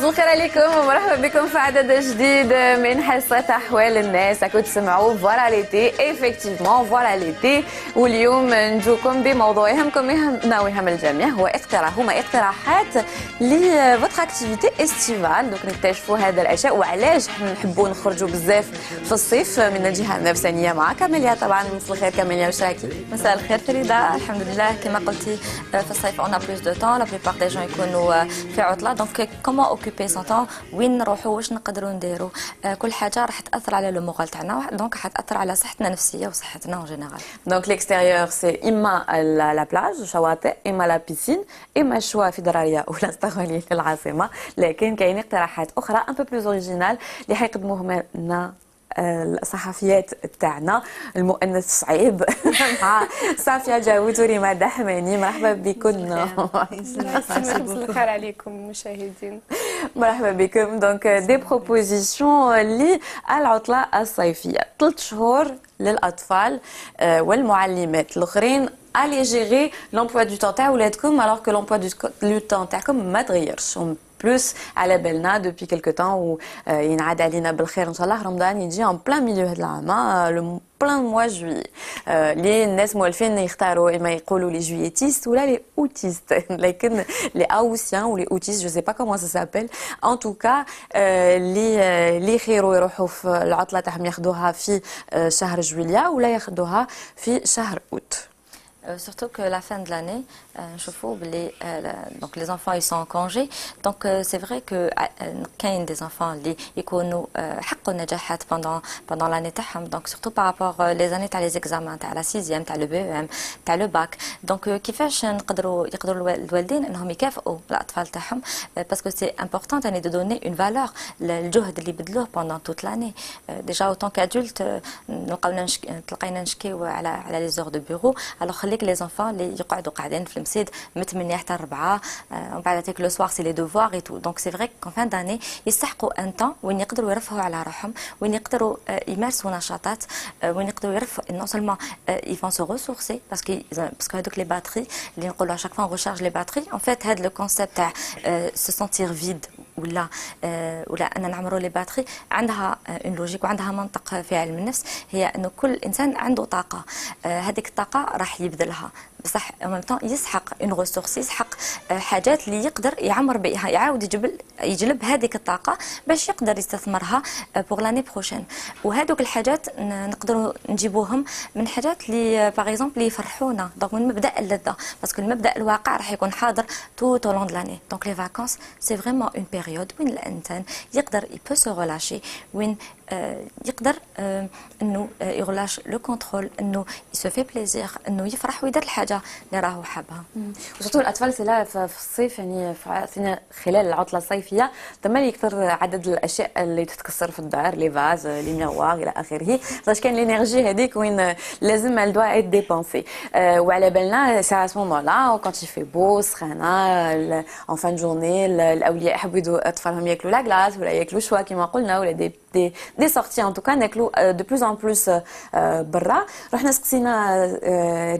مساء الخير عليكم ومرحبا بكم في عدد جديد من حصة أحوال الناس. راكم تسمعوا فوالا ليتي ايفيكتيفمون فوالا ليتي، واليوم نجوكم بموضوع يهمنا ويهم الجميع، هما اقتراحات لفوتر اكتيفيتي استيفال. دوك نكتشفوا هذا الاشياء وعلاش نحبوا نخرجوا بزاف في الصيف من الجهه النفسانيه. مع كاميليا طبعا. مساء الخير كاميليا، واش راكي؟ مساء الخير فريده، الحمد لله. كما قلتي في الصيف اون بلوس دو طون، لا بليبار دي جون يكونوا في عطله، دونك كومون اوكوبي سون طون، وين نروحوا، واش نقدروا نديروا، كل حاجه راح تاثر على لو مورال تاعنا، دونك راح تاثر على صحتنا النفسيه وصحتنا اون جينيرال. دونك ليكستيريور سي اما لا بلاج شواطئ، اما لا بيسين، اما الشوا في دراريه ولا استغلاليه في العاصمه. لكن كاين اقتراحات اخرى ان بو بلوز اوريجينال اللي حيقدموهم لنا الصحفيات تاعنا المؤنث صعيب مع صافيه جاوت وريما دحماني. مرحبا بكم. مساء الخير عليكم المشاهدين. مرحبا بكم. دونك دي بروبوزيسيون للعطله الصيفيه، 3 شهور للاطفال والمعلمات الاخرين الي جيري لومبوا دو طون تاع ولادكم، alors que l'emploi du temps تاعكم ما تغيرش. بلوس على بالنا دوبي كيلكو طون وينعاد علينا بالخير ان شاء الله رمضان يجي ان بلان ميليو هذا العام، لو بلان موا جوي. لي الناس مولفين يختاروا اما يقولوا لي جويتيست ولا لي اوتيست، لكن لي اوسيان ولي اوتيست جو سي با كومون سا سابيل. ان توكا لي خيروا يروحوا في العطله تاعهم ياخذوها في شهر جويليا ولا ياخذوها في شهر اوت. Surtout que la fin de l'année, donc les enfants ils sont en congé, donc c'est vrai que كاين des enfants اللي يكونوا حققوا نجاحات pendant l'année تاعهم، donc surtout par rapport les années تاع les examens تاع la 6e تاع le BEM تاع le bac. donc كيفاش يقدروا الوالدين انهم يكافئوا الاطفال تاعهم، parce que c'est important يعني de donner une valeur للجهد اللي بذلوه pendant toute l'année. déjà autant qu'adulte تلقينا نشكيو على les heures de bureau، alors خليك les enfants اللي يقعدوا قاعدين في المسجد من 8 حتى 4 ومن بعد تاك لو سوار سي لي دوفوار اي تو. دونك سي فري كون فان داني يستحقوا ان طون وين يقدروا يرفهوا على روحهم، وين يقدروا يمارسوا نشاطات، وين يقدروا يرفهوا نون سولمون يفون سو ريسورسي باسكو هذوك لي باتري اللي نقولوا اشاك فوا ريشارج لي باتري. ان فيت هذا لو كونسيبت تاع سو سونتير فيد ولا ان نعمروا لي باتري عندها اون لوجيك وعندها منطق في علم النفس، هي انه كل انسان عنده طاقه، هذيك الطاقه راح يبذلها، بصح ان طون يسحق اون ريسورس، يسحق حاجات اللي يقدر يعمر بها، يعاود يجلب هذيك الطاقه باش يقدر يستثمرها بور لاني بروشين. وهذوك الحاجات نقدروا نجيبوهم من حاجات اللي باغ اكزومبل اللي يفرحونا، دونك من مبدا اللذه، باسكو المبدا الواقع راح يكون حاضر tout au long de l'année. donc les vacances c'est vraiment une période وين الانسان يقدر يبو سو ريلاشي، وين يقدر انه يغلاش لو كونترول، انه يسو في بليزير، انه يفرح ويدير الحاجه اللي راهو حابها. وسورتو الاطفال سلا في الصيف، يعني خلال العطله الصيفيه تما يكثر عدد الاشياء اللي تتكسر في الدار، لي فاز لي ميروار الى اخره، باش كاين لينيرجي هذيك وين لازم elle doit être dépensée. وعلى بالنا سا سو مومون لا كونت يفي بو سخانه ان فان جورني الاولياء يحبوا يدوا اطفالهم ياكلوا لا كلاس ولا ياكلوا شوا كما قلنا، ولا دي سورتي ان توكا ناكلوا دو بلوس ان بلوس برا. رحنا سقسينا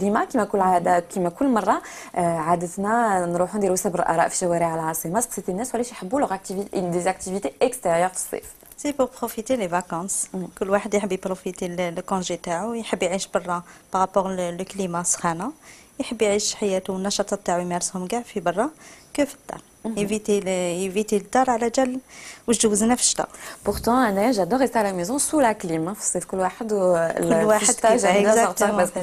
ريما كما كل مره عادتنا نروحوا نديروا سبر اراء في شوارع العاصمه. سقسيت الناس وعلاش يحبوا لوغ اكتيفيتي دي اكتيفيتي اكستيريور في الصيف. سي بور بروفيتي لي فاكونس، كل واحد يحب يبروفيتي لو كونجي تاعو، يحب يعيش برا بارابور لو كليما سخانه، يحب يعيش حياته والنشاطات تاعو يمارسهم كاع في برا كيف في الدار. يفيتي الدار على جال واش جوزنا في الشتاء. بورتون انا جادور ريستي على ميزون سو لا كليم في الصيف، كل واحد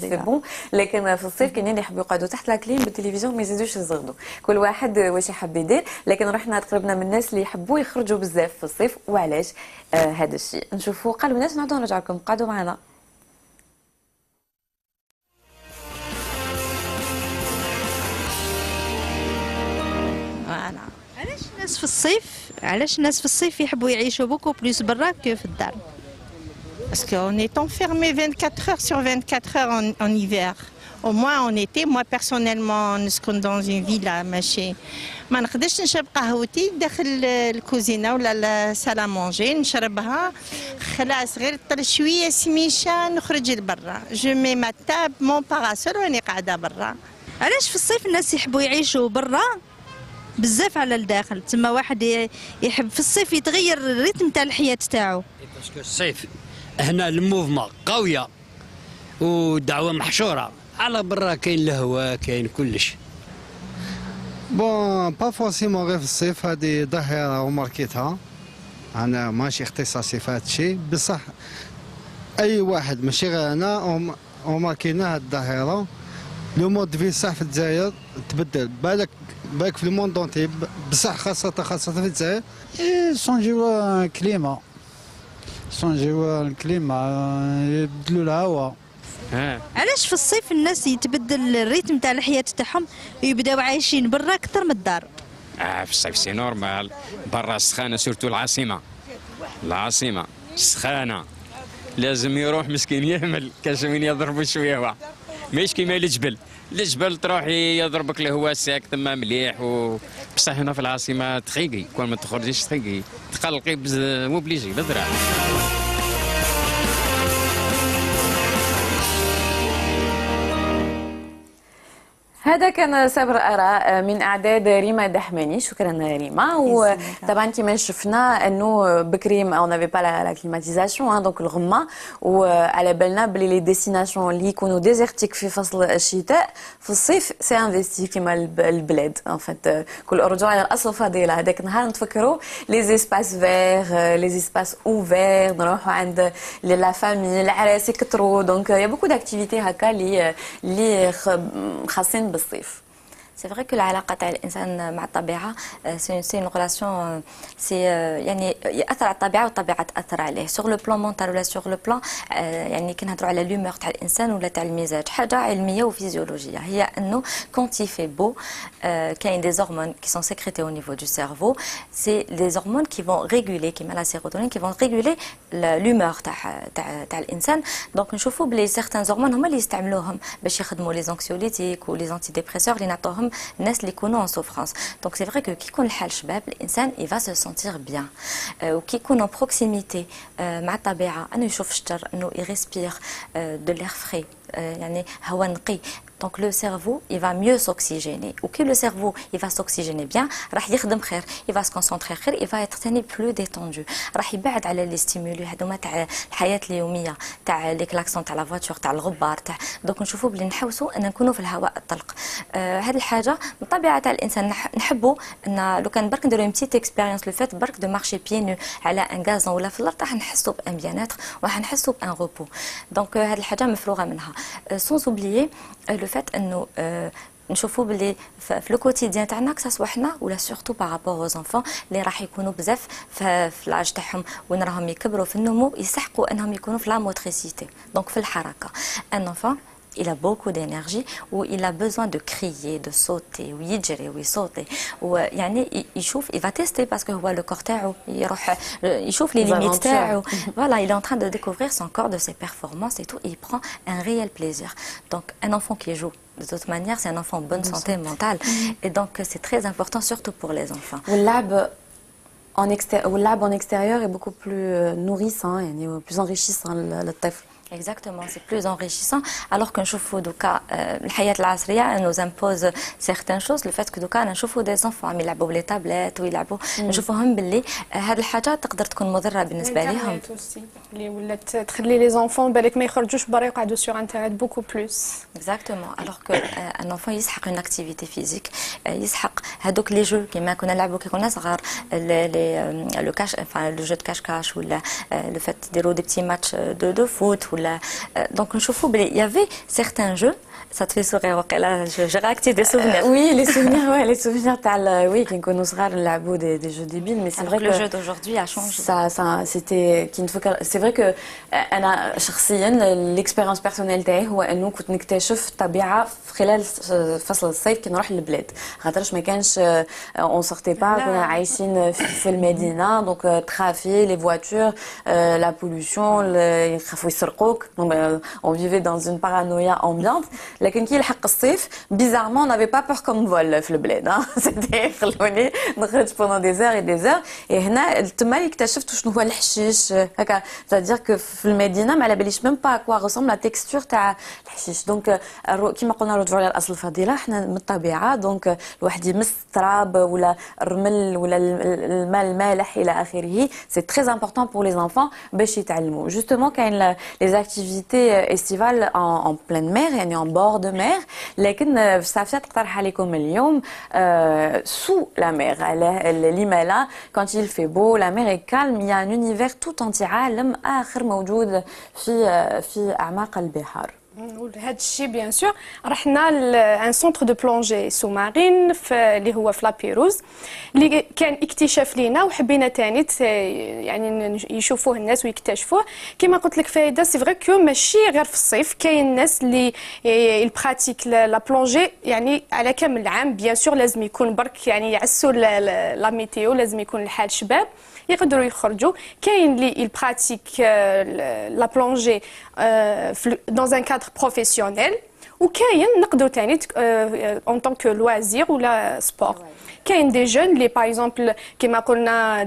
كيف بون، لكن في الصيف كاينين اللي يحبوا يقعدوا تحت لا كليم بالتلفزيون ما يزيدوش يزغدوا، كل واحد واش يحب يدير. لكن رحنا تقربنا من الناس اللي يحبوا يخرجوا بزاف في الصيف، وعلاش هذا الشيء نشوفوا. قالوا الناس نعاودوا نرجع لكم، قعدوا معنا. علاش الناس في الصيف يحبوا يعيشوا بوكو بلوس برا كو في الدار؟ Parce qu'on est enfermé 24 heures sur 24 heures en hiver. Au moins en été, moi personnellement, نسكن dans une villa ماشي ما نقدرش نشرب قهوتي داخل الكوزينه ولا السالا مونجي نشربها خلاص غير طل شويه سميشه نخرج لبرا. جو مي ما تاب مون باراسول واني قاعده برا. علاش في الصيف الناس يحبوا يعيشوا برا بزاف على الداخل، تما واحد يحب في الصيف يتغير الريتم تاع الحياه تاعو. باسكو الصيف هنا الموفمون قويه ودعوه محشوره، على برا كاين الهواء كاين كلش. بون با فورسيمون غير في الصيف، هذه ظاهره وماركيتها، انا ماشي اختصاصي في هذا الشيء، بصح اي واحد ماشي غير انا وماركينا هذه الظاهره. لو مود في صح في الجزائر تبدل، بالك في الموند اونتي، بصح خاصه في الجزائر سونجيو كليما، سونجيو الكليما يبدلوا الهواء. علاش في الصيف الناس يتبدل الريتم تاع الحياه تاعهم ويبداو عايشين برا اكثر من الدار؟ في الصيف سي نورمال، برا السخانه سورتو العاصمه السخانه، لازم يروح مسكين يهمل كاش من يضربوا شويه هواء، ماهيش كيما الجبل تروحي يضربك الهواء ساك تما مليح بصح هنا في العاصمه تخيقي، كون ما تخرجيش تخيقي تقلقي موبليجي بالدراهم. هذا كان سبر آراء من إعداد ريما دحماني. شكرا ريما. وطبعا كما شفنا أنه بكري اون نافي با لا كليماتيزاسيون دونك الغمة، وعلى بالنا بلي لي ديستيناسيون اللي يكونوا ديزيرتيك في فصل الشتاء في الصيف سي انفيستي كيما البلاد ان فات كل رجوع على الأصل فضيلة. هذاك النهار نتفكروا لي زيسباس فيغ لي زيسباس اوفير، نروحوا عند لا فامي العراس يكثروا، دونك يا بوكو داكتيفيتي هكا اللي خاصين بالصيف. C'est vrai que العلاقة تاع الإنسان مع الطبيعة سي اون غولاسيون سي يعني يأثر على الطبيعة والطبيعة تأثر عليه سور لو بلان مونتال ولا سور لو بلان يعني كي نهضروا على لومور تاع الإنسان ولا تاع المزاج، حاجة علمية وفيزيولوجية، هي أنه كونت يفي بو كاين دي هرمون كي سون سيكريتي au niveau du cerveau، سي دي هرمون كي فون ريغولي كيما لا سيروتونين كي فون ريغولي لومور تاع الإنسان. دونك نشوفوا بلي سيغتان هرمون هما اللي يستعملوهم باش يخدموا لي زونكسيوليتيك ولي زانتي ديبريسور اللي نعطوهم الناس اللي يكونوا ان سوفرانس. دونك سي فري كو كي يكون الحال شباب الانسان يفا سو سونتير بيان، وكي يكون ان بروكسيميتي مع الطبيعه، انه يشوف الشجر، انه يريسبير دو لير فري يعني هواء نقي. Donc le cerveau, il va mieux s'oxygéner. Ou que le cerveau, il va s'oxygéner bien, راح يخدم خير, il va se concentrer خير, il va être تاني plus détendu. راح يبعد على لي ستيمولي هذوما تاع الحياة اليومية, تاع لي كلاكسون تاع لا فواتور, تاع الغبار, تاع دونك نشوفوا بلي نحوسوا ان نكونوا في الهواء الطلق. هذه الحاجة من طبيعة تاع الإنسان نحبوا ان لو كان برك نديرو اون بتيت اكسبيريونس لو فات برك دو مارشي بيي نو على ان غازون ولا في الارض, راح نحسوا بان بياناتر وراح نحسوا بان روبو. دونك هذه الحاجة مفروغة منها. سونس اوبليي لو فات انه نشوفوا باللي في لو كوتيديان تاعنا كسوا حنا ولا سورتو بارابور او زونفون اللي راح يكونوا بزاف في لاج تاعهم وين راهم يكبروا في النمو, يسحقوا انهم يكونوا في لا موتريسيتي, دونك في الحركه. ان enfant il a beaucoup d'énergie où il a besoin de crier, de sauter, ويجري ويصوتي, ويعني يشوف il va tester parce que هو le corps تاعو يروح يشوف les limites تاعو. Voilà, il est en train de découvrir son corps, de ses performances et tout, et il prend un réel plaisir. Donc un enfant qui joue de toute manière, c'est un enfant en bonne santé mentale, et donc c'est très important surtout pour les enfants. واللعب en extérieur est beaucoup plus nourrissant, يعني plus enrichissant للطفل. Exactement, c'est plus enrichissant. Alors que نشوفوا دوكا الحياة العصرية nous impose certaines choses. Le fait que دوكا نشوفوا des enfants عم يلعبوا بلي تابلت ويلعبوا, نشوفوهم باللي هذه الحاجة تقدر تكون مضرة بالنسبة لهم. اللي ولات تخلي لي زونفون بالك ما يخرجوش برا, يقعدوا سور انترنت بوكو بلوس. Exactement. Alors que un enfant يسحق une activité physique, يسحق هذوك لي جو كيما كنا نلعبوا كي كنا صغار, لو كاش enfin le jeu de cache-cache ولا le fait ديروا des petits matchs de foot. Donc نشوفوا بلي il y avait certains jeux, ça te fait sourire وقيلا, j'ai réactivé des souvenirs. Oui, les souvenirs, ouais, les souvenirs تاع oui كي نكونوا صغار نلعبوا des jeux débiles, mais c'est vrai que le jeu d'aujourd'hui a changé. Ça c'était كي نتفكر, c'est vrai que انا شخصيا l'expérience personnelle تاعي هو انه كنت نكتشف الطبيعه في خلال فصل الصيف كي نروح للبلاد, خاطرش ما كانش on sortait pas, كنا عايشين في المدينه, donc تخافي les voitures, la pollution, يخافوا يسرقوا on vivait dans une paranoïa ambiante. لكن كي يلحق الصيف bizarrement on n'avait pas peur comme vol في البلاد. C'était خلوني نخرج pendant des heures et des heures. Et هنا تما اكتشفت شنو هو الحشيش هكا. C'est-à-dire que في المدينة ما على باليش même pas à quoi ressemble la texture تاع الحشيش. دونك كيما قلنا رجعوا على الاصل الفضيلة احنا من الطبيعة. دونك الواحد يمس التراب ولا الرمل ولا الماء المالح الى اخره. C'est très important pour les enfants باش يتعلموا. Justement كاين les activités estivales en pleine mer يعني en bord de mer. لكن صافي تقترح عليكم اليوم sous la mer. لما quand il fait beau, la mer est calme, il y a un univers tout entier عالم آخر موجود في أعماق البحار. هذا الشيء بيان سور رحنا لان سونتر دو بلونجي سو مارين اللي هو في لابيروز اللي كان اكتشاف لينا وحبينا ثاني يعني يشوفوه الناس ويكتشفوه. كما قلت لك فايده سي فري كو ماشي غير في الصيف كاين الناس اللي البراتيك لا بلونجي يعني على كامل العام بيان سور لازم يكون برك يعني يعسوا لا ميتيو لازم يكون الحال شباب يقدروا يخرجوا. كاين اللي البراتيك لا بلونجي dans un cadre professionnel وكاين نقدروا ثاني en tant que loisir ولا sport. كاين دي جون اللي باغ اكزومبل كما قلنا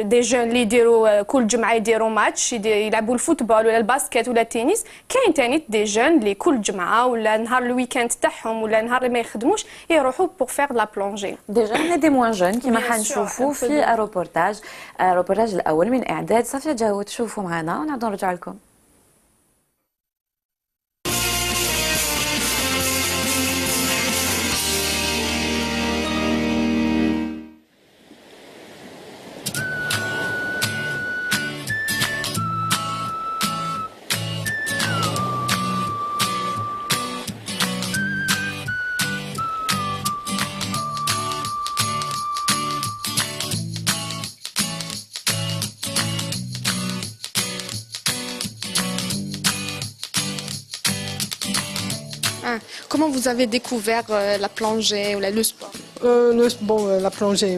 دي جون اللي يديروا كل جمعه يديروا ماتش يلعبوا الفوتبول ولا الباسكت ولا التنس. كاين ثاني دي جون اللي كل جمعه ولا نهار الويكاند تاعهم ولا نهار اللي ما يخدموش يروحوا بور فير لا بلونجي. دي جون دي موان جون كما حنشوفوا في الروبورتاج الاول من اعداد صافيه جاوا تشوفوا معنا ونعاودوا نرجع لكم. Comment vous avez découvert la plongée ou le sport? La plongée,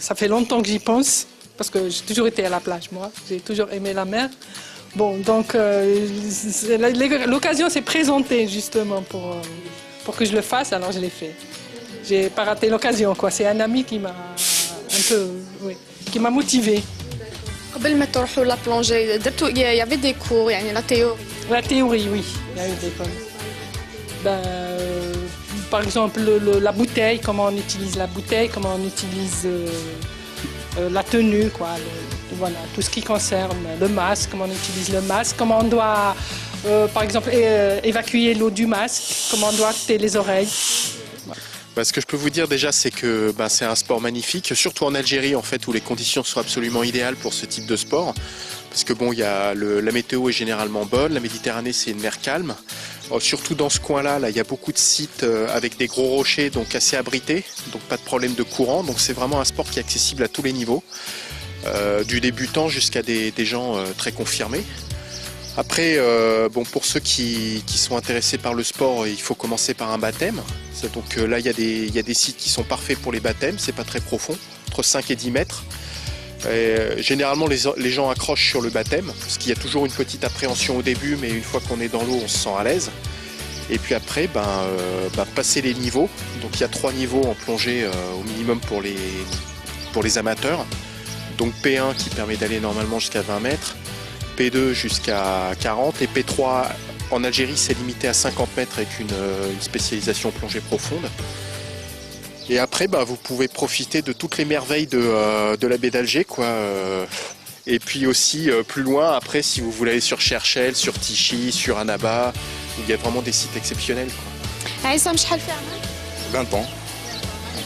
ça fait longtemps que j'y pense, parce que j'ai toujours été à la plage, moi. J'ai toujours aimé la mer. Bon, donc l'occasion s'est présentée justement pour que je le fasse, alors je l'ai fait. J'ai pas raté l'occasion, quoi. C'est un ami qui m'a un peu, oui, qui m'a motivée. قبل ما تروحوا لا بلونجي درتوا il y avait des cours يعني la théorie. La théorie, oui, il y a eu des cours. Par exemple, la bouteille, comment on utilise la bouteille, comment on utilise la tenue, quoi. Voilà, tout ce qui concerne le masque, comment on utilise le masque, comment on doit, par exemple, évacuer l'eau du masque, comment on doit ôter les oreilles. Voilà. Ce que je peux vous dire déjà, c'est que c'est un sport magnifique, surtout en Algérie, en fait, où les conditions sont absolument idéales pour ce type de sport. Parce que bon, la météo est généralement bonne, la Méditerranée, c'est une mer calme. Surtout dans ce coin-là, il y a beaucoup de sites avec des gros rochers, donc assez abrités, donc pas de problème de courant. Donc c'est vraiment un sport qui est accessible à tous les niveaux, du débutant jusqu'à des gens très confirmés. Après, pour ceux qui sont intéressés par le sport, il faut commencer par un baptême. Donc là, il y a des sites qui sont parfaits pour les baptêmes, c'est pas très profond, entre 5 et 10 mètres. Généralement, les gens accrochent sur le baptême, parce qu'il y a toujours une petite appréhension au début, mais une fois qu'on est dans l'eau, on se sent à l'aise. Et puis après, passer les niveaux. Donc il y a 3 niveaux en plongée au minimum pour les amateurs. Donc P1 qui permet d'aller normalement jusqu'à 20 mètres, P2 jusqu'à 40, et P3 en Algérie, c'est limité à 50 mètres avec une spécialisation plongée profonde. Et après, vous pouvez profiter de toutes les merveilles de la baie d'Alger, quoi. Et puis aussi, plus loin, après, si vous voulez aller sur Cherchel, sur Tichy, sur Annaba, il y a vraiment des sites exceptionnels, quoi. 20 ans.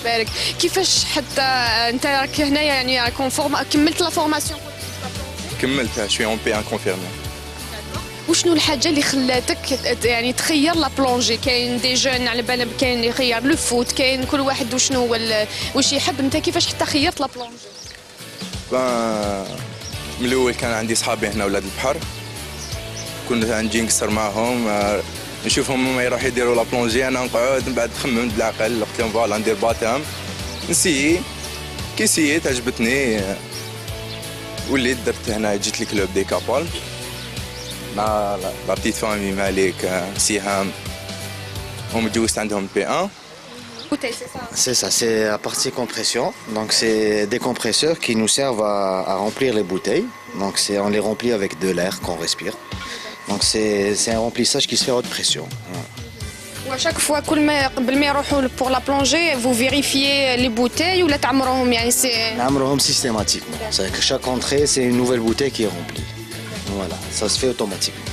بالك كيفاش حتى انت راك هنايا يعني راكم كملت لا فورماسيون؟ كملتها شوي اون بي ان كونفيرمي. وشنو الحاجه اللي خلاتك يعني تخير لا بلونجي؟ كاين دي جون على بالهم كاين اللي يخير لو فوت، كاين كل واحد وشنو واش يحب. انت كيفاش حتى خيرت لا بلونجي؟ من الاول كان عندي صحابي هنا ولاد البحر، كنت نجي نقصر معاهم نشوفهم هما يروحوا يديروا لا بلونجي، انا نقعد من بعد خممت بالعقل قلت لهم فوالا ندير باتام نسيي. كي سييت عجبتني وليت درت هنا جيت لكلوب دي كابال مع لا بتيت فامي مالك سهام هم تجوزت عندهم بي 1. C'est ça, c'est la partie compression. Donc c'est des compresseurs qui nous servent à remplir les bouteilles. Donc on les remplit avec de l'air qu'on respire. Donc c'est un remplissage qui se fait à haute pression. À chaque fois قبل ما يروحوا pour la plongée, vous vérifiez les bouteilles ou la تعمروهم يعني c'est نعمروهم systématiquement. C'est que chaque entrée, c'est une nouvelle bouteille qui est remplie. Voilà, ça se fait automatiquement.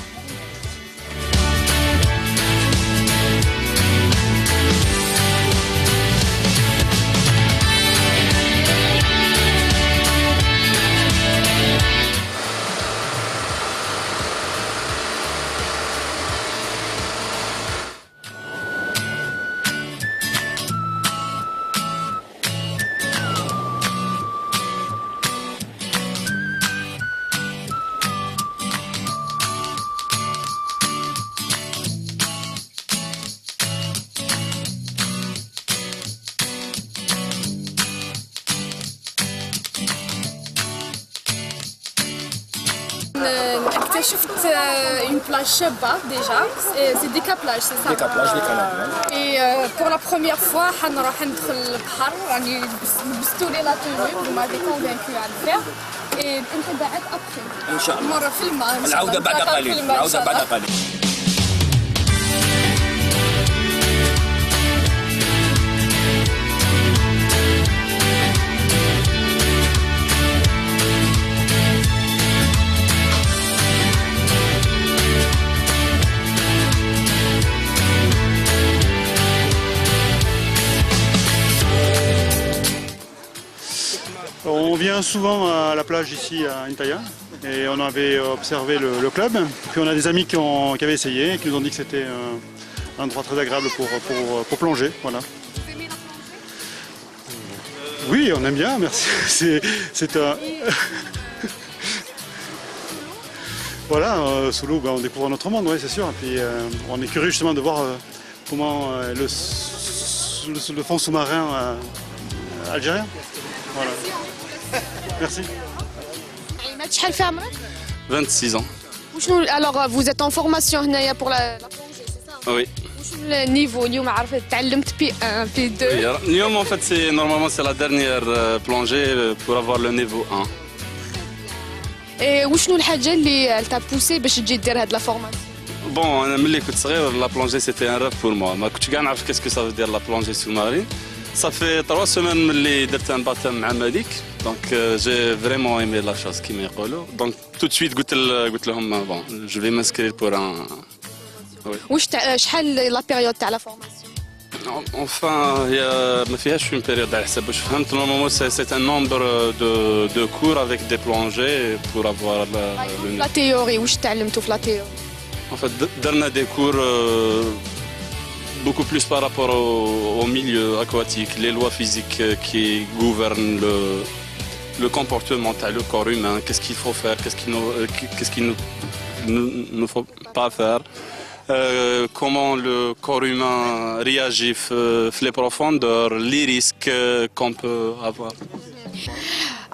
اكتشفت une plage شابة déjà, c'est décaplage, c'est ça? Décaplage, décalage. Et pour la première fois حنروح ندخل البحر يعني لبستوا لي لا توني vous m'avez convaincu à le faire et انت بعد après ان شاء الله مرة في الماء العودة بعد قليل العودة بعد قليل. On vient souvent à la plage ici à Intaya et on avait observé le club. Puis on a des amis qui avaient essayé et qui nous ont dit que c'était un endroit très agréable pour plonger. Voilà. Oui, on aime bien, merci. C'est un... Voilà, sous l'eau, on découvre notre monde, oui, c'est sûr. Et puis on est curieux justement de voir comment le fond sous-marin algérien. Voilà. Merci. 26 ans. Alors vous êtes en formation هنايا pour la plongée, c'est ça? Oui. Le niveau اليوم عرفت تعلمت P1 P2. اليوم en fait c'est normalement c'est la dernière plongée pour avoir le niveau 1. Et وشنو الحاجة اللي تاع بوسي باش تجي دير هاد لا فورماسيون؟ Bon, ملي كنت صغير la plongée c'était un rêve pour moi. ما كنتش كاع نعرف qu'est-ce que ça veut dire la plongée sous-marine. Ça fait 3 semaines ملي درت un baptême مع مالك. Donc j'ai vraiment aimé la chose كيما يقولوا. Donc tout de suite قلت لهم bon, je vais m'inscrire pour un. Oui. واش شحال لا بيريود تاع لا فورماسيون؟ Enfin, ما فيهاش une période على حسب واش فهمت. Normalement c'est un nombre de cours avec des plongées pour avoir le. La théorie واش تعلمتوا في لا تhéorie؟ En fait, درنا des cours beaucoup plus par rapport au milieu aquatique, les lois physiques qui gouvernent le comportement, le corps humain, qu'est-ce qu'il faut faire, qu'est-ce qu'il ne faut pas faire, comment le corps humain réagit dans les profondeurs, les risques qu'on peut avoir.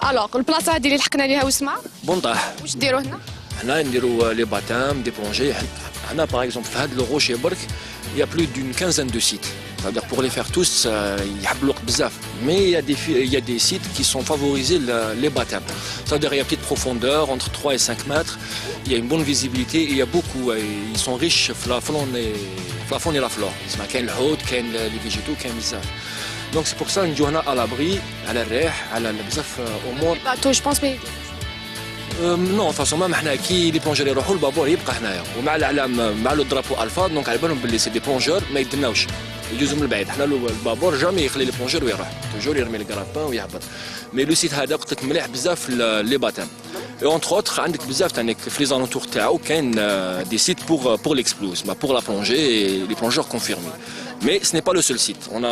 Alors, البلاصة هذه اللي لحقنا ليها واسمها؟ بونطاح. واش ديروا هنا؟ هنا نديروا لي باتام دي بلونجي. هنا باغ اكزومبل في هذا لو روشي برك il y a plus d'une quinzaine de sites. C'est-à-dire pour les faire tous, il y a beaucoup bzaf. Mais il y a des sites qui sont favorisés les baptêmes. C'est-à-dire il y a petite profondeur entre 3 et 5 mètres. Il y a une bonne visibilité et il y a beaucoup. Ils sont riches la faune et la flore. Il y a le haut, les végétaux, il y a bzaf. Donc c'est pour ça qu'on est à l'abri, à la rih, à la bzaf au moins. bateau, je pense, mais. نو فاصون مام حنا كي لي بلونجور يروحوا البابور يبقى هنايا ومع الاعلام مع لو درابو الفا دونك على بالهم باللي سي دي بلونجور ما يدناوش يجوزوا من البعيد. حنا البابور جامي يخلي لي بلونجور ويروح توجور يرمي الكرابان ويهبط. مي لو سيت هذا قلت لك مليح بزاف لي باتام اي اونتر اوتر عندك بزاف تانيك في لي زالونتور تاعو كاين دي سيت بور ليكسبلوز بور لا بلونجي لي بلونجور كونفيرمي. مي سي ني با لو سول سيت اون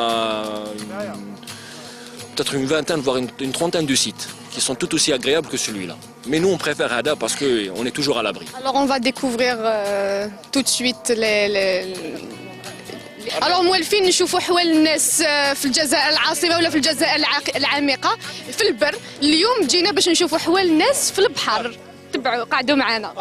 peut-être une vingtaine, voire une trentaine de sites qui sont tout aussi agréables que celui-là. Mais nous, on préfère Hada parce qu'on est toujours à l'abri. Alors, on va découvrir tout de suite Alors, مولفين نشوفوا حوال الناس في الجزائر العاصمة ولا في الجزائر العميقة في البر. اليوم جينا باش نشوفوا حوال الناس في البحر. تبعوا قعدوا معنا.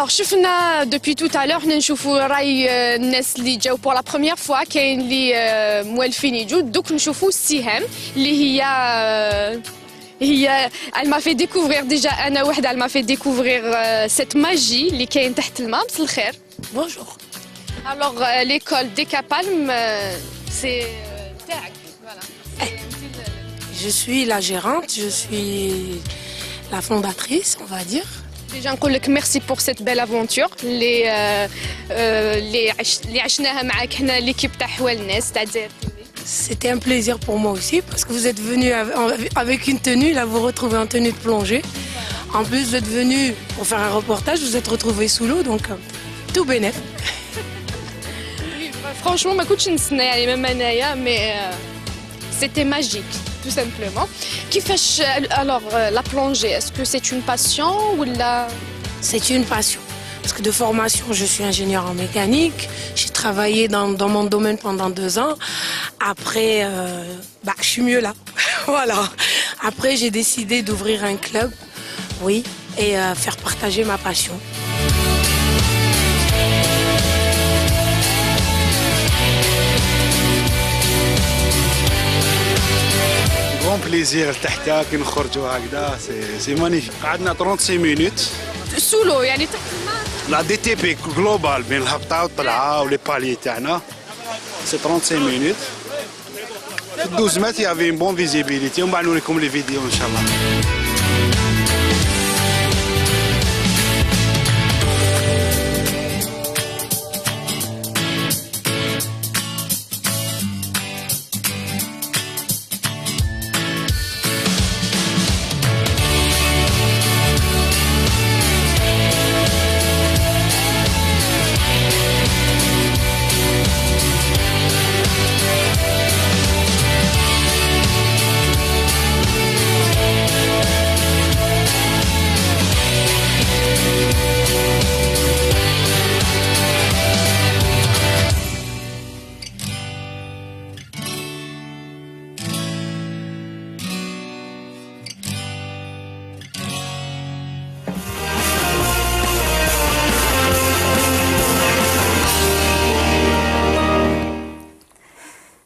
Alors, شفنا depuis tout à l'heure حنا نشوفوا راي الناس اللي جاوا pour la première fois كاين اللي موالفين يجوا دوك نشوفوا سهام اللي هي elle m'a fait découvrir déjà انا وحده elle m'a fait découvrir cette magie اللي كاين تحت الماء. مساء الخير. Bonjour. Alors l'école Decapalm c'est تاعك voilà. Je suis la gérante, je suis la fondatrice, on va dire. Déjà نقول لك merci pour cette belle aventure اللي عشناها معاك حنا ليكيب تاع حوال الناس تاع الجزائر. C'était un plaisir pour moi aussi parce que vous êtes venu avec une tenue, là vous retrouvez en tenue de plongée. En plus vous êtes venu pour faire un reportage, vous êtes retrouvé sous l'eau donc tout bénef. Franchement ما كنتش نستنى يعني même انايا mais c'était magique tout simplement. كيفاش alors la plongée, est-ce que c'est une passion ou la... C'est une passion. Parce que de formation, je suis ingénieur en mécanique. J'ai travaillé dans mon domaine pendant 2 ans. Après, je suis mieux là. Voilà. Après, j'ai décidé d'ouvrir un club, oui, et faire partager ma passion. Grand plaisir لتحتها كي نخرجوا هكذا سي مانيفيك. قعدنا 36 مينوت sous l'eau يعني تحت الماء. لا دي تي بي جلوبال بين الهبطه والطلعه ولي بالي تاعنا سي 35 مينوت. في 12 متر يافي اون بون فيزيبيليتي ومن بعد نوريكم لي فيديو ان شاء الله.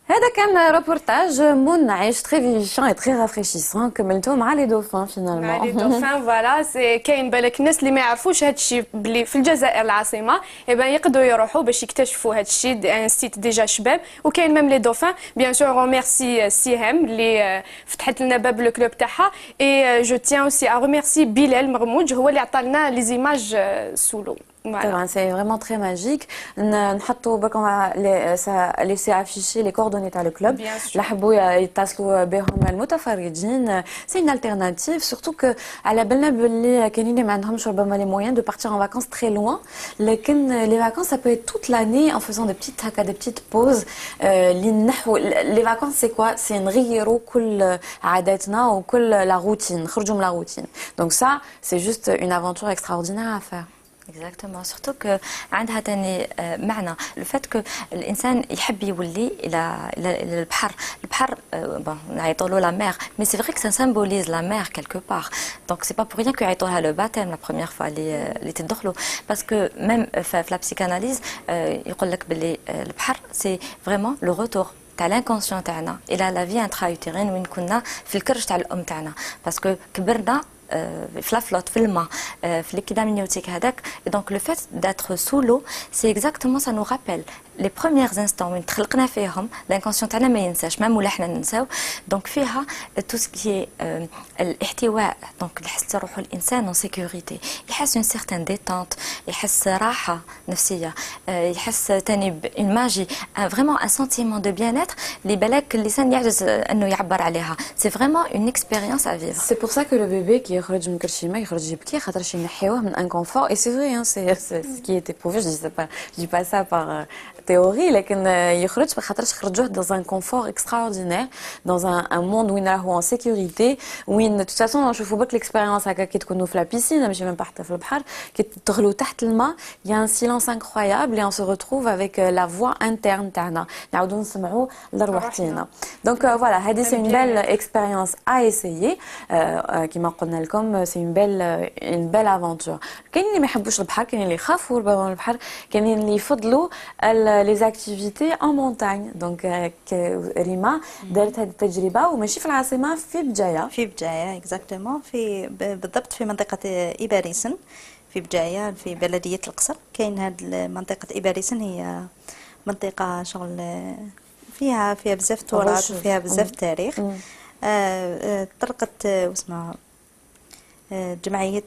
هذا كان روبورتاج منعش très vivifiant et très rafraîchissant كملتو مع لي دوفان فينالمون. مع لي دوفان فوالا سي كاين بالك الناس اللي ما يعرفوش هذا الشيء بلي في الجزائر العاصمه ايبان يقدروا يروحوا باش يكتشفوا هذا الشيء ان سيت ديجا شباب وكاين ميم لي دوفان بيان سور روميرسي سيهام اللي فتحت لنا باب لو كلوب تاعها اي جو تيان اوسي ا روميرسي بلال مرموج هو اللي عطى لنا لي زيماج سولو. C'est vraiment très magique. نحطوا بكم laisser afficher les coordonnées تاع le club. اللي حبوا يتصلوا بهم المتفرجين. C'est une alternative surtout que على بالنا باللي كاينين اللي ما عندهمش ربما les moyens de partir en vacances très loin. لكن les vacances ça peut être toute l'année en faisant des petites pauses. Les vacances c'est quoi? C'est نغيروا كل عاداتنا وكل la routine. نخرجوا من la routine. Donc ça c'est juste une aventure extraordinaire à faire. Exactement, surtout que عندها تاني معنى le fait que الإنسان يحب يولي إلى البحر bon يعيطوا له la mer mais c'est vrai que ça symbolise la mer quelque part donc c'est pas pour rien يعيطوا لها le baptême la première fois اللي تدخلوا parce que même في la psychanalyse يقول لك باللي البحر c'est vraiment le retour تاع l'inconscient تاعنا إلى la vie intra-utérine وين كنا في الكرش تاع الأم تاعنا parce que كبرنا في لا فلوت في الماء في الكيدامنيوتيك هذاك دونك لو فات داتر سو لو سي اكزاكتومون سا نو رابيل لي بروميير انستون وين تخلقنا فيهم لانكونسيون تاعنا ما ينساش ميم ولا حنا ننساو دونك فيها تو سكي الاحتواء دونك يحس روحو الانسان اون سيكوريتي يحس اون سيغتان ديتونت يحس راحه نفسيه يحس ثاني اون ماجي فريمون ان سنتيمون دو بيان اتر اللي بالك اللسان يعجز انه يعبر عليها سي فريمون اون اكسبيريونس ا فيفر سي بور سا كو لو بيبي كي يخرج من كرشيمه يخرج يبكي خاطرش ينحيوه من ان كونفور اي سي فري سي ce qui est éprouvé je dis pas ça التيوري لكن يخرج بخاطرش خرجوه dans un confort extraordinaire dans un monde où راهو en sécurité وين de toute façon نشوفوا برك l'expérience هكا كي تكونوا في لا بيسين ماشي même pas في البحر كي تغلوا تحت الماء il y a un silence incroyable et on se retrouve avec la voix interne تاعنا نعاودوا نسمعوا لروحتينا donc voilà هذه c'est une belle expérience à essayer كما قلنا لكم c'est une belle aventure كاين اللي ما يحبوش البحر كاين اللي يخافوا من البحر كاين اللي يفضلوا les activités en montagne donc ريما دارت هذه التجربه وماشي في العاصمه في بجايه اكزاكتومون في بالضبط في منطقه إباريسن في بجايه في بلديه القصر كاين هذه منطقه إباريسن هي منطقه شغل فيها بزاف تراث وفيها بزاف تاريخ طرقت واسمها جمعيه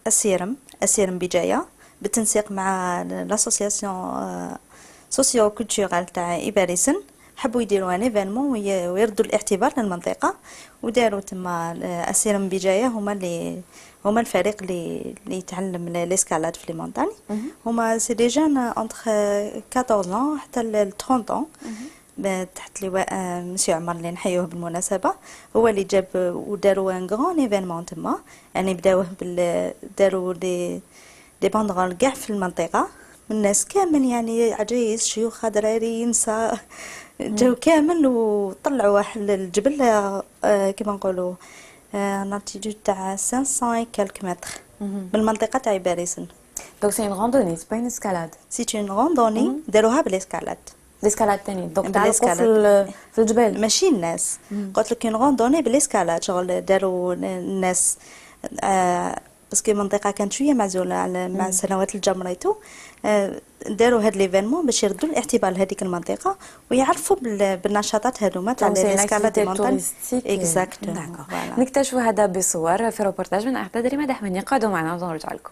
السيرم بجايه بالتنسيق مع لاسوسياسيون سوسيو كولتورال تاع إباريسن حبوا يديروا ان ايفينمون ويردوا الاعتبار للمنطقه وداروا تما السيرم بجايه هما الفريق اللي يتعلم الاسكالاد في لي مونتاني هما سي دي جون انتر 14 حتى ل 30 تحت لواء مسيو عمر اللي نحيوه بالمناسبه هو اللي جاب وداروا ان غران ايفينمون تما يعني بداوه داروا دي باندرول كاع في المنطقه من الناس كامل يعني عجايز شيوخ دراري نساء جاو كامل وطلعوا واحد الجبل كما نقولوا نالتيتود تاع 500 كالك متر بالمنطقه تاع إباريسن دونك سي اون راندوني سي با اون اسكالاد سي اون راندوني داروها بالاسكالاد الاسكالاد تاني دونك تعلقوا في الجبال ماشي الناس قلت لك اون راندوني بالاسكالاد شغل داروا الناس باسكو المنطقه كانت شويه معزوله على مع سنوات الجمريتو داروا هاد ليفينمون باش يردوا الاعتبار لهذيك المنطقه ويعرفوا بالنشاطات هذوما تاع الاسكالاد مونتان اكزاكتومون نكتشفوا هذا بصور في روبورتاج من احدى ريما دحمني قعدوا معنا ونرجع لكم.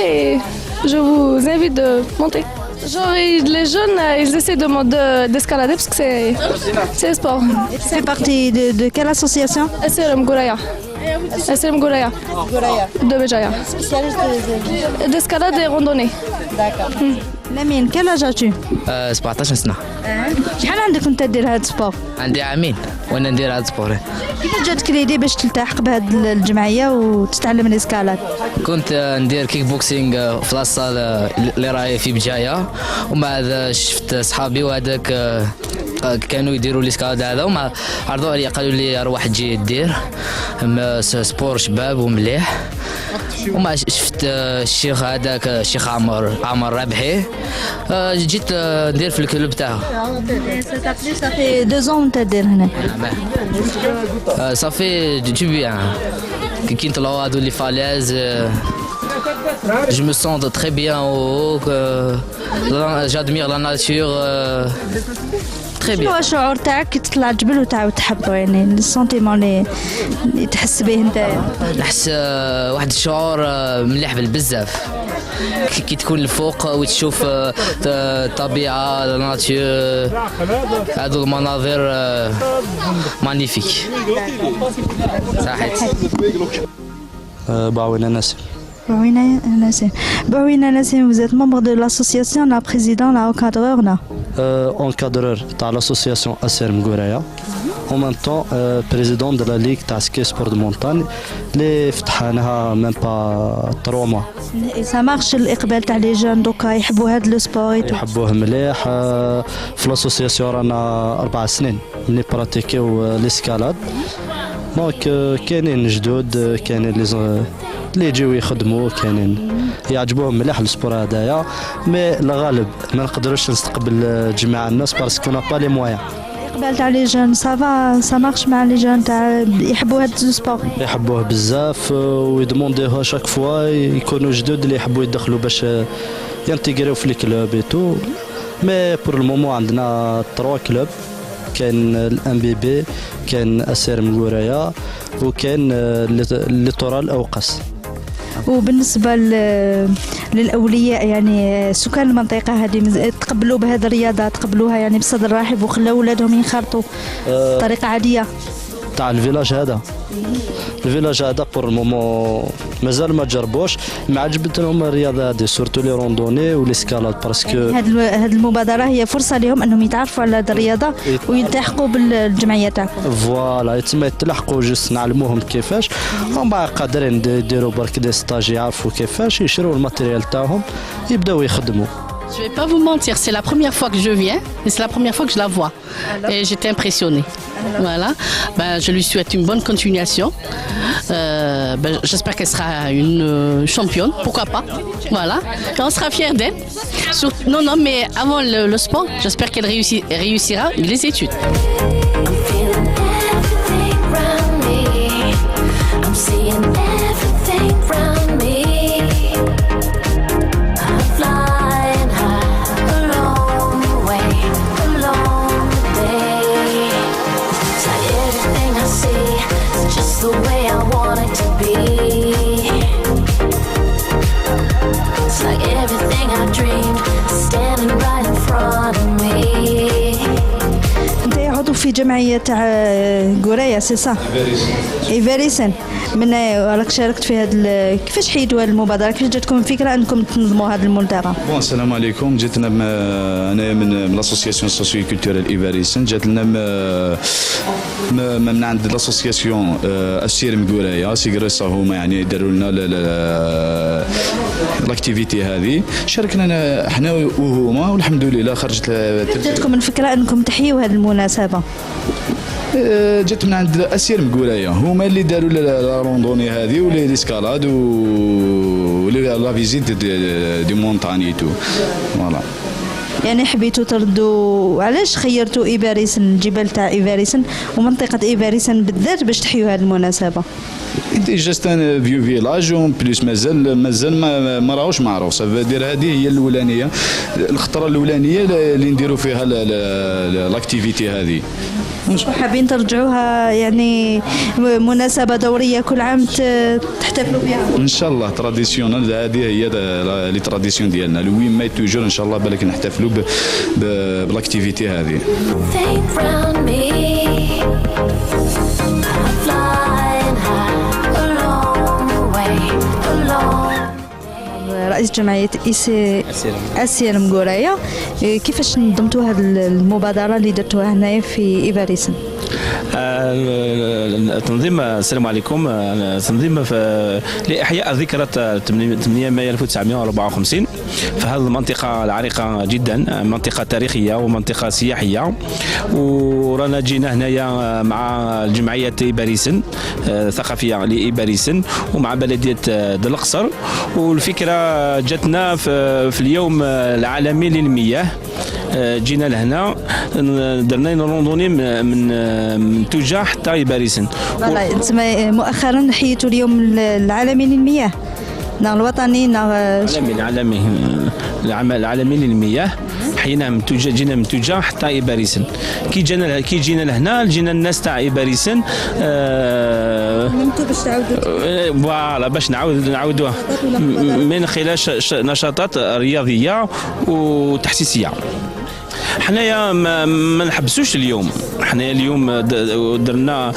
Et je vous invite de monter. Genre les jeunes, ils essaient d'escalader parce que c'est sport. C'est parti de quelle association? SRM Gouraya. SRM Gouraya. De Béjaïa. D'escalade et randonnée. D'accord. Lamine, quel âge as-tu? 17 سنة. شحال عندك وانت دير هذا السبور؟ عندي عامين وانا ندير هذا السبور. كيفاش جاتك ليدي باش تلتحق بهذه الجمعية وتتعلم الاسكالاد؟ كنت ندير كيك بوكسينغ في لاصال اللي راهي في بجاية ومن بعد شفت صحابي وهذاك كانوا يديروا الاسكالاد هذا وما عرضوا عليا قالوا لي روح تجي دير سبور شباب ومليح وما شفت الشيخ هذاك الشيخ عمر رابحي جيت ندير في الكلوب تاعو. صافي 2 ans وانت دير هنا. صافي du bien. Qui نطلعوا هذو لي فالاز je me sens très bien au haut j'admire la nature très bien. شنو الشعور تاعك كي تطلع الجبل وتعاود تحبه يعني السونتيمون اللي تحس به انت؟ نحس واحد الشعور مليح بزاف كي تكون الفوق وتشوف الطبيعه الناتور هذو المناظر مانيفيك. صحيح. Bawina Nassim. Bawina Nassim, vous êtes membre de l'association, la présidente, la encadreur là. Encadreur de l'association SRM Gouraya. en même temps président de la ligue تاع سكي سبور دو مونتاني اللي فتحناها ميم با 3 موا. سا مارش الاقبال تاع لي جون دوكا يحبوا هذا لو سبور يحبوه مليح. في لاسوسياسيون رانا 4 سنين ملي براتيكيو ليسكالاد دونك كاينين جدود كاينين اللي يجيو يخدموا كاينين يعجبوهم مليح السبور هذايا مي الغالب ما نقدروش نستقبل جميع الناس باسكو نا با لي مويان. الاقبال تاع لي جون سافا سا مارش مع لي جون تاع يحبوا هذا السبور يحبوه بزاف ويدومونديوها شاك فوا يكونوا جدود اللي يحبوا يدخلوا باش ينتيغريو في لي كلوب اي تو مي بور المومون عندنا 3 كلوب كاين الام بي بي كاين اسير مغورايا وكاين الليتورال اوقاس. وبالنسبه للاولياء يعني سكان المنطقه هذه تقبلوا بهذه الرياضه تقبلوها يعني بصدر رحب وخلاو اولادهم ينخرطوا بطريقه عاديه تاع الفيلاج هذا. الفيلاج هذا بور المومون مازال ما جربوش ما عجبت لهم الرياضه هذه سورتو لي روندوني وليسكالاد باسكو هذه المبادره هي فرصه لهم انهم يتعرفوا على هذه الرياضه ويلتحقوا بالجمعيه تاعكم. فوالا يتم يتلحقوا جوست نعلموهم كيفاش هم قادرين يديروا برك دي ستاج يعرفوا كيفاش يشروا الماتيريال تاعهم يبداو يخدموا. Je vais pas vous mentir, c'est la première fois que je viens et c'est la première fois que je la vois. Et j'étais impressionnée. Voilà. Ben, je lui souhaite une bonne continuation. J'espère qu'elle sera une championne, pourquoi pas. Voilà. Et on sera fiers d'elle. Non, mais avant le sport, j'espère qu'elle réussira les études. The way I want it to be. It's like everything I dreamed standing right in front of me. انت عضو في جمعيه تاع غورايا سي صح؟ ايفاريسن من راك شاركت في هذا كيفاش حيدوا هذه المبادره كيفاش جاتكم الفكره انكم تنظموا هذا الملتقى؟ بون السلام عليكم جاتنا انا من لاسوسياسيون سوسيو كولتورال ايفاريسن جات لنا من عند لاسوسياسيون السير مغورايا سيغريسا هما يعني داروا لنا لاكتيفيتي هذه شاركنا احنا وهما والحمد لله خرجت. جاتكم الفكره انكم تحيوا هذه المناسبه؟ جات من عند اسير مغورايا هما اللي داروا لا روندوني هذه ولي ليسكالاد لا فيزيت دي مونتاني تو فوالا. يعني حبيتوا تردوا علاش خيرتوا ايفاريسن الجبال تاع ايفاريسن ومنطقه ايفاريسن بالذات باش تحيوا هذه المناسبه؟ جاست ان فيو فيلاج اون بليس مازال ما راهوش معروف سافادير هذه هي الاولانيه الخطره الاولانيه اللي نديروا فيها لاكتيفيتي هذه. حابين ترجعوها يعني مناسبه دوريه كل عام تحتفلوا بها ان شاء الله تراديسيونال هذه هي لي تراديسيون ديالنا لو 8 ماي توجور ان شاء الله بالك نحتفلوا بالاكتيفيتي هذه. رئيس جمعية أسير مغورايا كيفاش نظمتوا هذه المبادرة اللي درتوها هنايا في إيفاريسن؟ تنظيم السلام عليكم تنظيم لإحياء ذكرى 8 مايو 1954 في هذه المنطقة العريقة جدا منطقة تاريخية ومنطقة سياحية ورانا جينا هنايا مع الجمعية إيباريسن ثقافية لإيباريسن ومع بلدية دلقصر والفكرة جاتنا في اليوم العالمي للمياه جينا لهنا درنا روندوني من توجا حتى إيباريسن. مؤخرا حييتوا اليوم العالمي للمياه الوطني العالمي للمياه حينا من توجا جينا من توجا حتى إيباريسن كي جينا لهنا جينا الناس تاع إيباريسن باش تعاودوا فوالا باش نعاودوها من خلال نشاطات رياضيه وتحسيسيه. حنايا ما نحبسوش اليوم حنايا اليوم درنا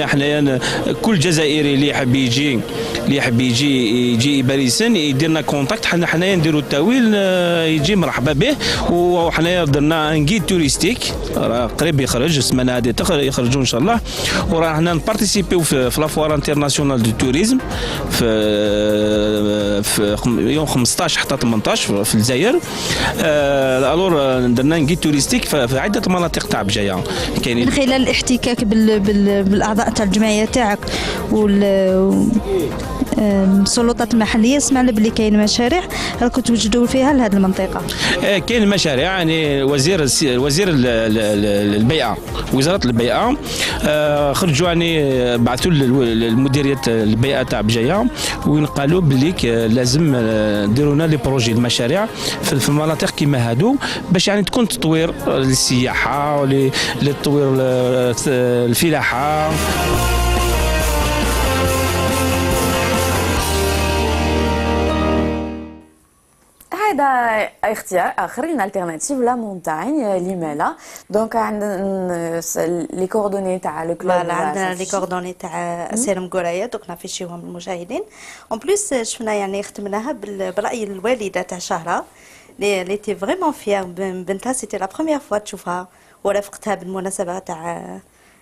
حنايا كل جزائري اللي يحب يجي اللي يحب يجي باريسن يدير لنا كونتاكت، حنايا نديروا التاويل يجي مرحبا به. وحنايا درنا ان جيد توريستيك راه قريب يخرج السمانه هذه يخرجوا ان شاء الله. ورانا حنا نبارتيسيبيو في لافوار انترناسيونال دو توريزم في يوم 15 حتى 18 في الجزائر. الور درنا ان جيد توريستيك في عده مناطق تاع بجايه. من خلال الاحتكاك بالاعضاء تاع الجمعيه تاعك السلطات المحليه، سمعنا بلي كاين مشاريع راكم توجدوا فيها لهذه المنطقه. كاين مشاريع، يعني وزير البيئه، وزاره البيئه خرجوا يعني بعثوا لمديريه البيئه تاع بجايه وين قالوا بلي لازم ديروا لنا لي بروجي المشاريع في المناطق كيما هادو باش يعني تكون تطوير للسياحه ولتطوير الفلاحه. هذا اختيار اخر لنا التيرناتيف لا مونتاgne لمالا. دونك عندنا لي كوردوني تاع لو كلوب، عندنا لي كوردوني تاع سيرم قرايه دوك نافيشيوهم للمشاهدين. اون بليس شفنا يعني ختمناها براي الوالده تاع شهره اللي تي فريمون فيير بنتها. سيتي لا بروميير فوا تشوفها ورافقتها بالمناسبه تاع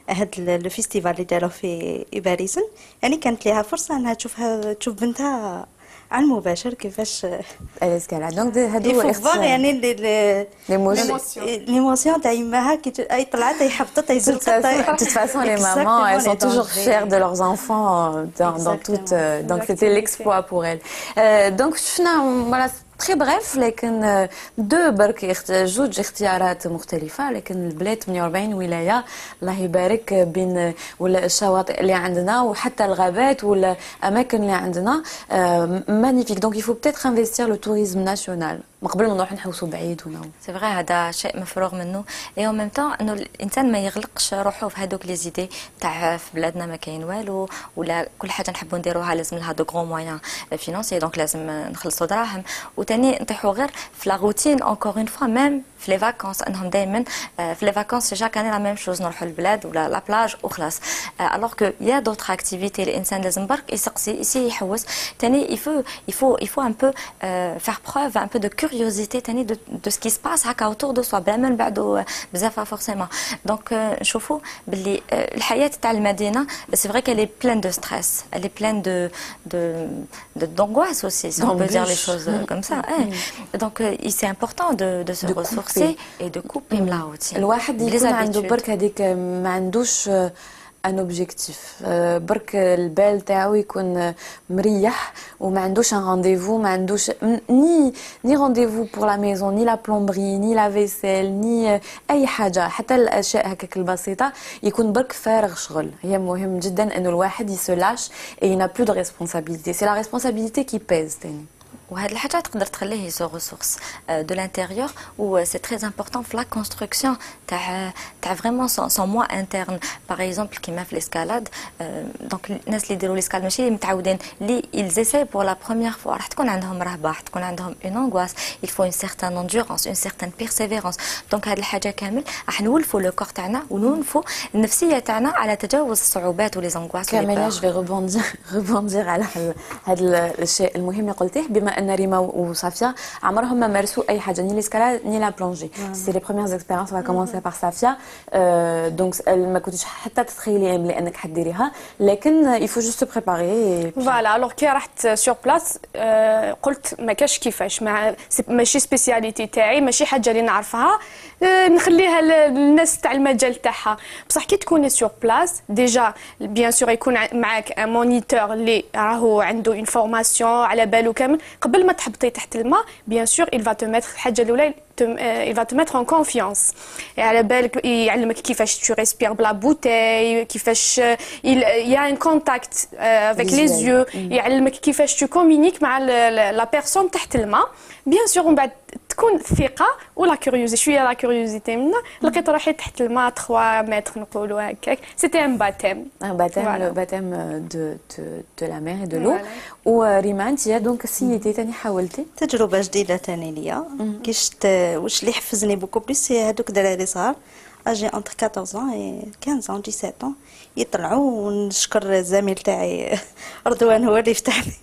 هاد لو فيستيفال اللي داروا في باريس. يعني كانت ليها فرصه انها تشوف بنتها عن مباشر كيفاش الاسكالاد. دونك هادو اختيار يعني ليموسيون تاع يماها كي اي طلعت اي حبطت اي زلقت. De toute façon, les mamans, elles sont toujours fières de leurs enfants dans toute. Donc c'était l'exploit pour elles. Donc voilà. très bref لكن دو برك جوج اختيارات مختلفة، لكن البلاد 48 ولاية الله يبارك بين ولا الشواطئ اللي عندنا وحتى الغابات ولا الأماكن اللي عندنا مانيفيك. دونك يفو بتيتر انفستير لو توريزم ناسيونال ما قبل ما نروح نحوسوا بعيد ونو. سي فري هذا شيء مفروغ منه. اي اون ميم طون انه الانسان ما يغلقش روحه في هذوك لي زيدي تاع في بلادنا ما كاين والو ولا كل حاجه نحبوا نديروها لازم لها دو غران مويان فينانسي، دونك لازم نخلصوا دراهم وتاني نطيحوا غير في لا روتين اونكور اون فوا ميم في لي فاكونس انهم دائما في لي فاكونس جا كان لا ميم شوز نروحوا للبلاد ولا لا بلاج وخلاص. الوغ كو يا دوطخ اكتيفيتي الانسان لازم برك يسقسي يحوس تاني يفو ان بو فار بروف ان بو دو كوريوزيتي تاني de ce qui se passe هكا autour de soi بلا ما نبعدوا بزاف فورسيمون. دونك نشوفوا باللي الحياه تاع المدينه سي فري qu'elle est pleine de stress, elle est pleine d'angoisse aussi si on peut dire les choses comme ça. Donc c'est important de se ressourcer et de couper la routine. الواحد يكون عنده برك هذيك ما عندوش ان اوبجيكتيف برك البال تاعو يكون مريح وما عندوش ان رانديفو، ما عندوش ني رانديفو بور لا ميزون ني لا بلومبري ني لا فيسيل ني اي حاجه، حتى الاشياء هكاك البسيطه يكون برك فارغ شغل. هي مهم جدا انه الواحد يسلاش اي نا بلو دو ريسبونسابيلتي، سي لا ريسبونسابيلتي كي بيز تاني. وهاد الحاجه تقدر تخليه يسو ريسورس دو لانتيريور و سي تري امبورطون في لا كونستركسيون تاع فريمون سون موا انترن. باغ اكزومبل كيما في الاسكالاد دونك الناس اللي يديروا الاسكال ماشي اللي متعودين اللي يلزيساي بور لا بروميير فوا راح تكون عندهم رهبه، راح تكون عندهم اون انغواس، il faut une certaine endurance une certaine persévérance. دونك هاد الحاجه كامل راح نولفوا لو كور تاعنا ونولفوا النفسيه تاعنا على تجاوز الصعوبات ولي زانغواس. كامل جو في ريبوندير على هذا الشيء المهم اللي قلتيه، بما ان ريما وصافيا عمرهم ما مارسوا اي حاجه ني ليسكالاد ني لا بلونجي. سي لي بروميير اكسبيريونس. on va commencer par صافيا. دونك ما كنتش حتى تتخيلي انك حديريها، لكن il faut juste se préparer. فوالا الوغ كي رحت سور بلاص قلت ما كاش كيفاش ماشي سبيسياليتي تاعي، ماشي حاجه اللي نعرفها نخليها للناس تاع المجال تاعها. بصح كي تكوني سور بلاص ديجا بيان سور يكون معاك ان مونيتور اللي راهو عنده اون فورماسيون على بالو كامل قبل ما تحبطي تحت الماء. بيان سور il va te mettre الحاجه الاولى il va te mettre en confiance. على بالك يعلمك كيفاش tu respires بلا بوتاي، كيفاش il y a un contact avec les yeux، يعلمك كيفاش tu communiques مع la personne تحت الماء. بيان سور من بعد تكون الثقه ولا كوريوزي شويه لا كوريوزيتي منا لقيت روحي تحت الماء 3 متر نقولوا هكاك. سيتي ان باتيم لو باتيم دو لا مير دو لو. وريما انت دونك سيتي ثاني حاولتي تجربه جديده ثاني ليا كيش واش اللي حفزني بوكو بليس هي هذوك دراري صغار اجي انتر 14 ans et 15 ans 17 ans يطلعوا. ونشكر الزميل تاعي رضوان هو اللي فتحني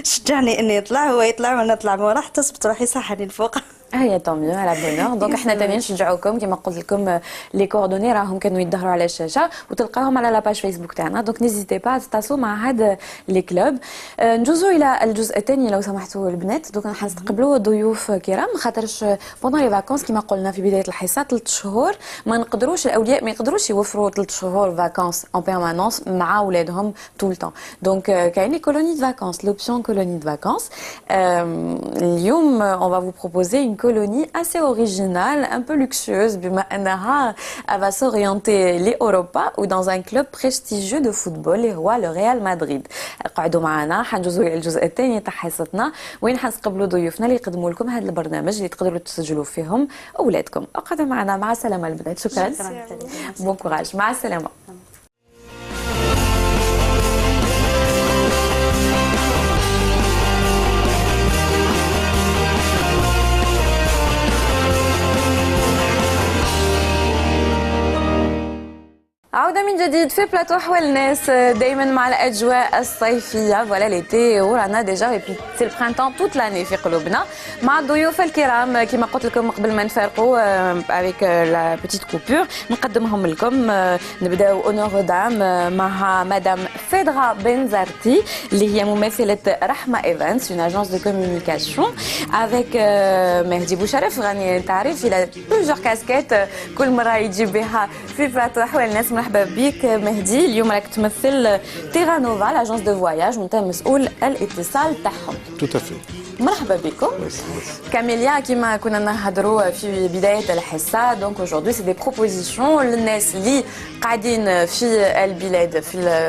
شجعني اني نطلع، هو يطلع وانا نطلع موراه حتى صبت روحي صحني الفوق. هي طوميو على بونور. دونك احنا تاني نشجعوكم كما قلت لكم لي كوردوني راهم كانوا يظهروا على الشاشه وتلقاهم على لاباج فيسبوك تاعنا. دونك نيزيتي با تتصلوا مع هاد لي كلوب. نجوزوا الى الجزء الثاني لو سمحتوا البنات. دونك راح نستقبلوا ضيوف كرام خاطرش بوندون لي فاكونس كما قلنا في بدايه الحصه 3 شهور ما نقدروش الاولياء ما يقدروش يوفروا 3 شهور فاكونس اون بيرمانونس مع اولادهم طول الوقت. دونك كاين لي كولوني دو فاكونس لوبسيون كولوني دو فاكونس. اليوم on va vous proposer une colonie assez originale, un peu luxueuse, بما أنها elle va s'orienter l'Europa ou dans un club prestigieux de football اللي هو le Real Madrid. قعدوا معنا حنجوزوا إلى الجزء الثاني تاع حصتنا وين حنستقبلوا ضيوفنا اللي يقدموا لكم هذا البرنامج اللي تقدروا تسجلوا فيهم أولادكم. اقعدوا معنا. مع السلامة البنات. شكرا. بون كوراج. مع السلامة. عودة من جديد في بلاطو أحوال الناس دايما مع الأجواء الصيفية. فوالا ليتي ورانا ديجا اي سي البرينتون توت لاني في قلوبنا مع الضيوف الكرام كما قلت لكم قبل ما نفارقوا افيك لا بيتيت كوبور نقدمهم لكم. نبداو اونور دام مع مدام فيدرا بنزرتي اللي هي ممثلة رحمة ايفنتس اون اجونس دو كومونيكاسيون افيك مهدي بوشرف. غني تعرف الى بلوزيور كاسكيت كل مرة يجي بها في بلاطو أحوال الناس. مرحبا بك مهدي. اليوم راك تمثل تيرا نوفا لاجونس دو فواياج وانت مسؤول الاتصال تاعهم. توتافي. مرحبا بكم. كاميليا كيما كنا نهضروا في بدايه الحصه. دونك aujourd'hui c'est des propositions للناس اللي قاعدين في البلاد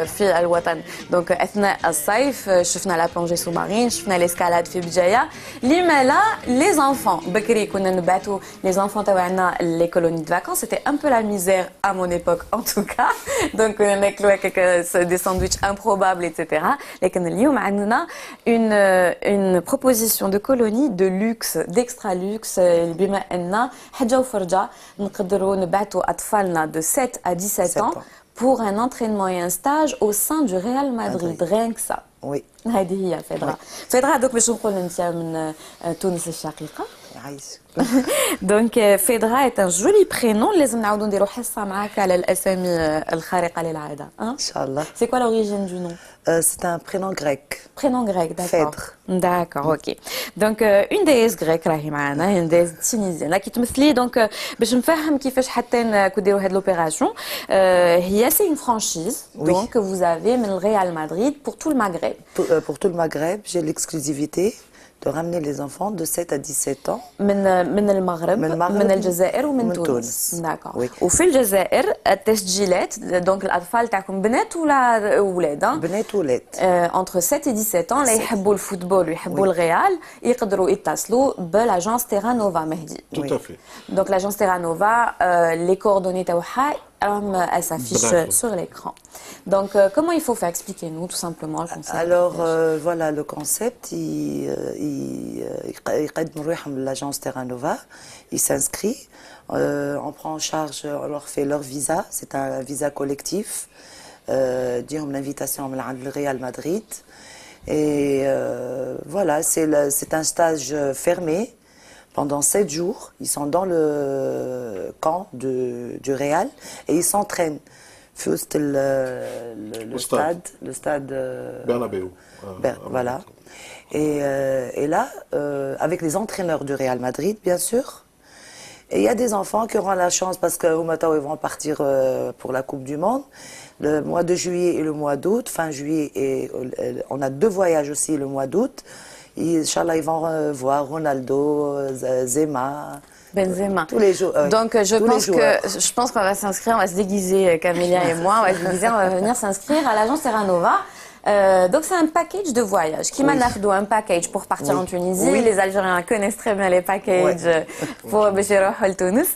في الوطن. دونك اثناء الصيف شفنا لا بلونجي سو مارين، شفنا ليسكالاد في بجايه. لما لا لي زانفون بكري كنا نبعثوا لي زانفون تاعنا لي كولوني دو فاكونس. سيتي ان بو لا ميزير à mon époque en tout cas. Donc كنا ناكلوا هكاك دي ساندويتش امبروبابل ايتترا. لكن اليوم عندنا une proposition de colonie de luxe d'extra luxe بما ان حاجه وفرجه نقدروا نبعثوا اطفالنا de 7 à 17 ans pour un entraînement et un stage au sein du Real Madrid. Rien que ça. Oui. هذه هي فيدرا. فيدرا دوك باش نقول انت من تونس الشقيقه. دونك فيدرا est un joli prénom. لازم نعاودوا نديروا حصه معاك على الاسامي الخارقه للعاده. ان شاء الله. C'est quoi l'origine du nom? C'est un prénom grec. Prénom grec, d'accord. Phèdre. D'accord, ok. Donc une déesse grecque راهي معنا, une déesse tunisienne. كي تمثلي دونك باش نفهم كيفاش حتى كديروا هاد لوبيراسيون. هي سي une franchise. Donc vous avez من الريال مدريد pour tout le Maghreb. Pour tout le Maghreb, j'ai l'exclusivité de ramener les enfants de 7 à 17 ans. من المغرب, من الجزائر ومن تونس. داكور. وفي الجزائر التسجيلات دونك الاطفال تاعكم بنات ولا اولاد؟ بنات وولاد. entre 7 et 17 ans اللي يحبوا الفوتبول ويحبوا الريال يقدروا يتصلوا بالاجونس تيرا نوفا مهدي. Tout à fait. Donc l'agence Terra Nova, les coordonnées تاعها elles s'affichent sur l'écran. Donc comment il faut faire? Expliquez-nous tout simplement le concept. Alors voilà le concept, يقدموا روحهم l'agence Terra Nova, ils s'inscrivent, on prend en charge, on leur fait leur visa, c'est un visa collectif, ديهم l'invitation من عند le Real Madrid et voilà, c'est un stage fermé. Pendant 7 jours, ils sont dans le camp du Real et ils s'entraînent. Juste le stade Bernabéu. Voilà. Et là, avec les entraîneurs du Real Madrid, bien sûr. Et il y a des enfants qui auront la chance parce qu'au matin, ils vont partir pour la Coupe du Monde. Le mois de juillet et le mois d'août, fin juillet, et on a 2 voyages aussi le mois d'août. Inch'Allah, ils vont voir Ronaldo, Zema. Benzema. Tous les jours. Donc je pense qu'on va s'inscrire, on va se déguiser, Camélia et moi, on va se déguiser, on va venir s'inscrire à l'agence Terra Nova. Donc c'est un package de voyage. Qui m'a donné un package pour partir en Tunisie. Les Algériens connaissent très bien les packages pour باش يروحوا لتونس.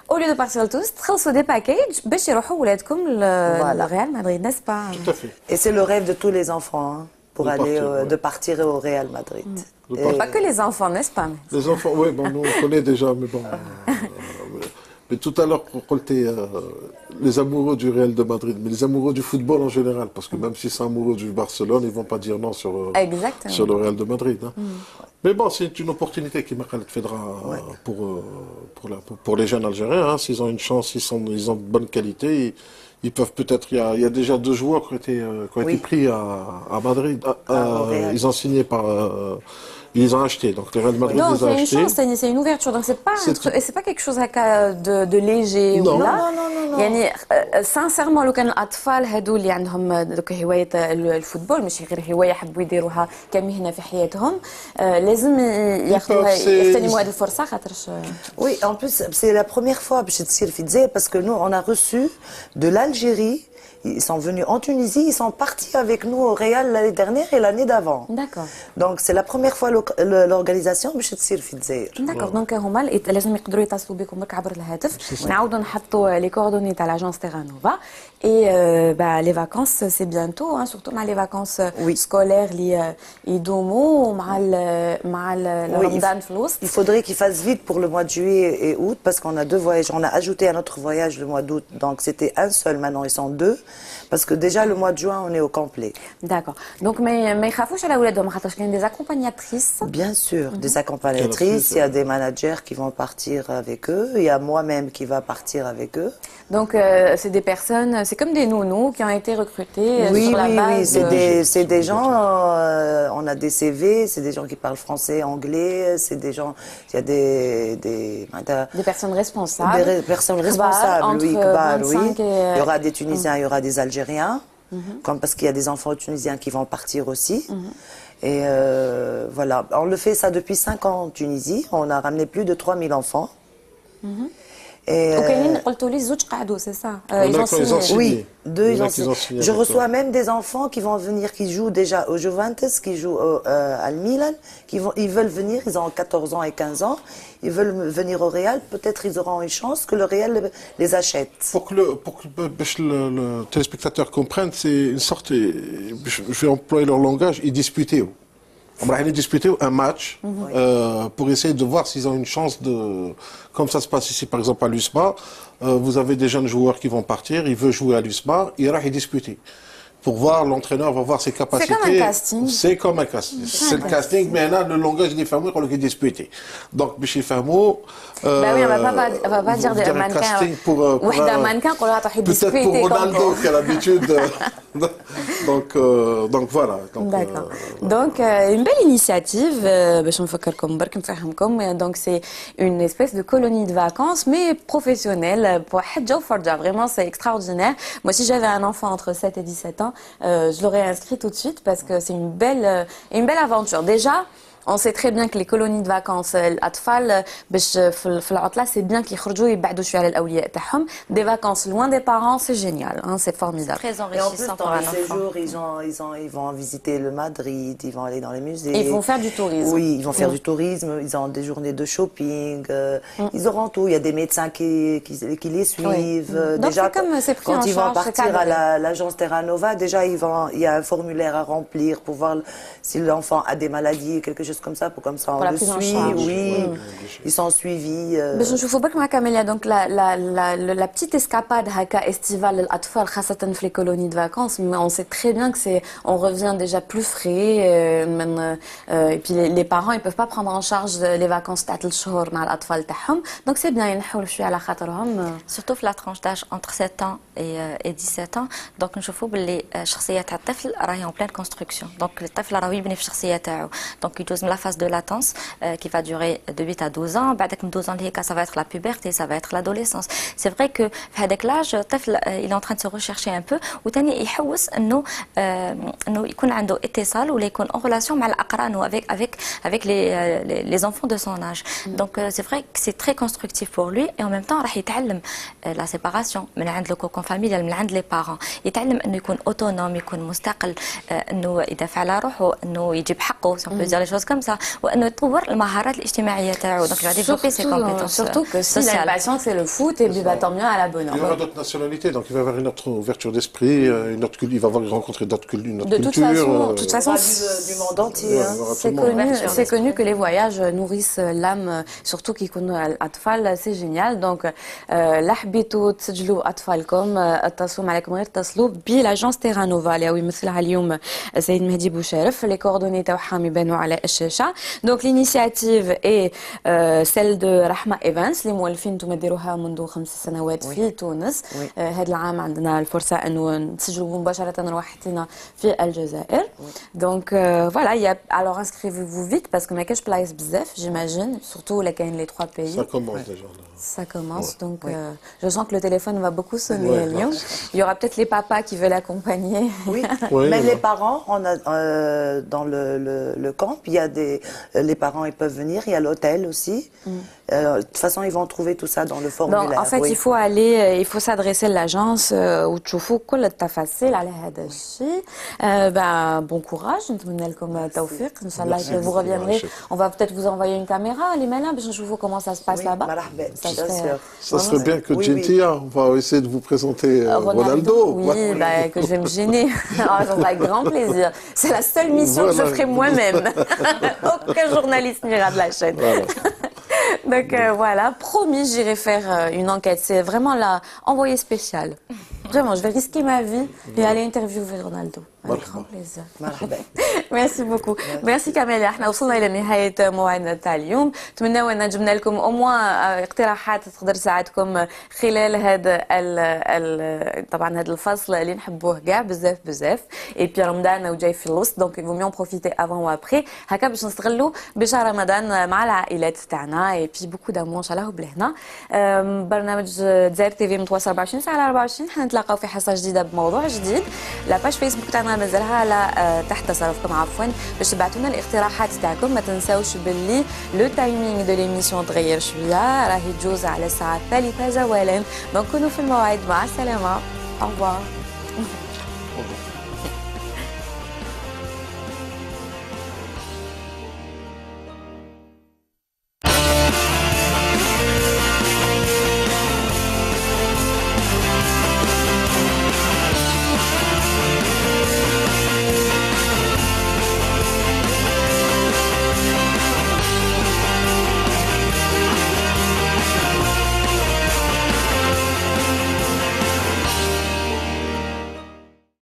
Au lieu de partir à Tunis, تخلصوا des packages باش يروحوا ولادكم للريال مدريد, n'est-ce pas? Tout à fait. Et c'est le rêve de tous les enfants. Hein. Pour aller de partir au Real Madrid. Pas que les enfants, n'est-ce pas? Les enfants, oui, bon, nous on connaît déjà, mais bon. Mais tout à l'heure, on était les amoureux du Real de Madrid, mais les amoureux du football en général, parce que même s'ils sont amoureux du Barcelone, ils ne vont pas dire non sur le Real de Madrid. Hein. Mais bon, c'est une opportunité qui m'a Fedra pour les jeunes Algériens. Hein. S'ils ont une chance, ils ont de bonne qualité. Ils peuvent peut-être. Il y a déjà 2 joueurs qui ont été pris à Madrid. Ils ont signé par. Ils ont acheté, donc le Real Madrid donc, les a achetés. Donc c'est une chance, c'est une ouverture, donc c'est pas quelque chose de léger. Non. Non. يعني sincèrement لو كان الأطفال هذو اللي عندهم هواية الفوتبول ماشي غير هواية حبوا يديروها كمهنة في حياتهم لازم يغتنموا هذه الفرصة خاطرش. Oui, en plus c'est la première fois باش تصير في الجزائر parce que nous on a reçu de l'Algérie. Ils sont venus en Tunisie, ils sont partis avec nous au Real l'année dernière et l'année d'avant. D'accord. Donc c'est la première fois l'organisation باش تصير في الجزائر. D'accord. Donc هما لازم يقدروا يتصلوا بكم برك عبر الهاتف. نعاودوا نحطوا les coordonnées تاع l'agence Terra Nova et les vacances c'est bientôt hein, surtout مع les vacances scolaires اللي يدوموا مع رمضان في الوسط. Il faudrait qu'ils fassent vite pour le mois de juillet et août parce qu'on a 2 voyages. On a ajouté un autre voyage le mois d'août. Donc c'était un seul, maintenant ils sont 2. Parce que déjà le mois de juin on est au complet. D'accord. Donc ما يخافوش على اولادهم خاطرش كاين des accompagnatrices. Bien sûr, des accompagnatrices, il y a des managers qui vont partir avec eux, il y a moi-même qui va partir avec eux. Donc c'est des personnes, c'est comme des nounous qui ont été recrutés sur la base. Oui, c'est des gens, on a des CV, c'est des gens qui parlent français, anglais, c'est des gens, il y a des personnes responsables. Des personnes responsables, oui, il y aura des Tunisiens, il y aura des Algériens, comme parce qu'il y a des enfants tunisiens qui vont partir aussi. Et voilà, on le fait ça depuis 5 ans en Tunisie, on a ramené plus de 3000 enfants. وكاينين قلتوا لي زوج قعدوا c'est ça. Ils ont signé. Oui, 2 ils ont signé. Je reçois même des enfants qui vont venir, qui jouent déjà au Juventus, qui jouent à Milan, ils veulent venir, ils ont 14 ans et 15 ans, ils veulent venir au Real, peut-être ils auront une chance que le Real les achète. Pour que le téléspectateur comprenne, c'est une sorte, je vais employer leur langage, ils disputaient. On va aller disputer un match pour essayer de voir s'ils ont une chance de... Comme ça se passe ici, par exemple, à l'USMA, vous avez des jeunes joueurs qui vont partir, ils veulent jouer à l'USMA, il va y disputer. Pour voir, l'entraîneur va voir ses capacités. C'est comme un casting. C'est comme un casting. C'est le casting, mais là, le langage des fameux, on le disputer. Donc, Bichi Famou... bah oui, on va pas dire des mannequins. Peut-être pour Ronaldo qui a l'habitude. Donc voilà. D'accord. Donc une belle initiative. باش نفكركم برك نفهمكم. Donc c'est une espèce de colonie de vacances mais professionnelle pour حجة وفرجة. Vraiment c'est extraordinaire. Moi si j'avais un enfant entre 7 et 17 ans, je l'aurais inscrit tout de suite parce que c'est une belle aventure. Déjà on sait très bien que les colonies de vacances الأطفال باش في العطلة c'est bien qu'ils يخرجوا يبعدوا شوية على الأولياء تاعهم. Des vacances loin des parents, c'est génial, hein, c'est formidable. Très Et en plus enrichissant dans pour un les enfant. séjours, ils vont visiter le Madrid, ils vont aller dans les musées. Ils vont faire du tourisme. Oui, ils vont faire du tourisme, ils ont des journées de shopping, ils auront tout. Il y a des médecins qui les suivent. Donc déjà comme c'est pris quand en ils vont charge, partir à l'agence Terra Nova, déjà il y a un formulaire à remplir pour voir si l'enfant a des maladies, quelque chose comme ça, comme ça on le suit. Oui, ils sont suivis. باش نشوفوا برك مع كاميليا دونك la petite escapade هكا estivale للأطفال خاصة في les colonies de vacances, mais on sait très bien que on revient déjà plus frais et puis les parents ils peuvent pas prendre en charge les vacances تاع 3 شهور مع الأطفال تاعهم, donc c'est bien ينحوا شويه على خاطرهم. Surtout في la tranche d'âge entre 7 ans et 17 ans, donc نشوفوا باللي الشخصية تاع الطفل راهي en pleine construction. Donc الطفل راهو يبني في الشخصية تاعو, donc يجوز من la phase de latence qui va durer de 8 à 12 ans. بعدك من 12 ans ça va être la puberté, ça va être l'adolescence. C'est vrai que في هذاك l'âge الطفل il est en train de se rechercher un peu, وثاني يحوس انه يكون عنده اتصال ولا يكون en relation مع الأقران avec les enfants de son âge. Donc c'est vrai que c'est très constructif pour lui et en même temps راح يتعلم la séparation من عند le cocon familial, من عند les parents. يتعلم انه يكون autonome, يكون مستقل, انه يدافع على روحه, انه يجيب حقه, si on peut dire les choses comme خمسه وانه يطور المهارات الاجتماعيه تاعو دونك يبقى ديفلوبي سي كومبيتونس surtout que si la passion c'est le foot et puis bah tant mieux à la bonne Il y aura d'autres nationalités, donc il va avoir une autre ouverture d'esprit, une autre il va rencontrer d'autres une autre culture. De toute façon, du monde entier. c'est connu que les voyages nourrissent l'âme, surtout qui connaissent الأطفال, c'est génial. Donc, لا حبيتوا تسجلوا أطفالكم اتصلوا معكم غير اتصلوا بلاجونس تيرا نوفا اللي هو يمثلها اليوم سيد مهدي بوشارف. Les coordonnées تاعهم يبانوا على الشاشة. Donc, l'initiative est celle de Rahma Evans اللي مولفين انتم ديروها منذ 5 سنوات في تونس. هذا العام عندنا الفرصة أنه نسجلوا مباشرة نروحتنا في الجزائر. Donc, voilà, alors inscrivez-vous vite parce que ما كاش بلايص بزاف j'imagine, surtout là كاين les 3 pays. Ça commence déjà. Ça commence, donc je sens que le téléphone va beaucoup sonner à Lyon. Il y aura peut-être les papas qui veulent accompagner. Oui, même les parents, on a, dans le camp, il y a les parents ils peuvent venir, il y a l'hôtel aussi. De toute façon, ils vont trouver tout ça dans le formulaire. Donc, en fait, il faut s'adresser à l'agence où تشوفوا كل التفاصيل على هذا الشيء. Bon courage, نتمنى لكم التوفيق. إن شاء الله que vous reviendrez. On va peut-être vous envoyer une caméra, les mains باش نشوفوا comment ça se passe là-bas. Ça serait bien que Gentia, on va essayer de vous présenter Ronaldo. Oui, que je vais me gêner. Ça va avec grand plaisir. C'est la seule mission que je ferai moi-même. Aucun journaliste n'ira de la chaîne. Donc voilà, promis, j'irai faire une enquête. C'est vraiment envoyé spécial. Vraiment, je vais risquer ma vie et aller interviewer Ronaldo. Avec grand plaisir. Merci beaucoup. Merci Camélia. احنا وصلنا إلى نهاية موعدنا تاع اليوم. نتمنى أن جبنا لكم au moins اقتراحات تقدر تساعدكم خلال هذا طبعا هذا الفصل اللي نحبوه كاع بزاف. Et puis رمضان وجاي في الوسط, donc il vaut mieux en profiter avant ou après. هكا باش نستغلوا بشهر رمضان مع العائلات تاعنا. Et puis beaucoup d'amour إن شاء الله وبلهنا. برنامج دزاير تي في متواصل 24 ساعة على 24. حنتلاقاو في حصة جديدة بموضوع جديد. لا باج فيسبوك تاعنا مازالها على تحت تصرفكم عفوا باش تبعتوا لنا الاقتراحات تاعكم. ما تنساوش باللي لو تايمينغ دو ليميسيون تغير شويه, راهي تجوز على الساعه 3 زوالا. دونك كونوا في الموعد. مع السلامه. au revoir.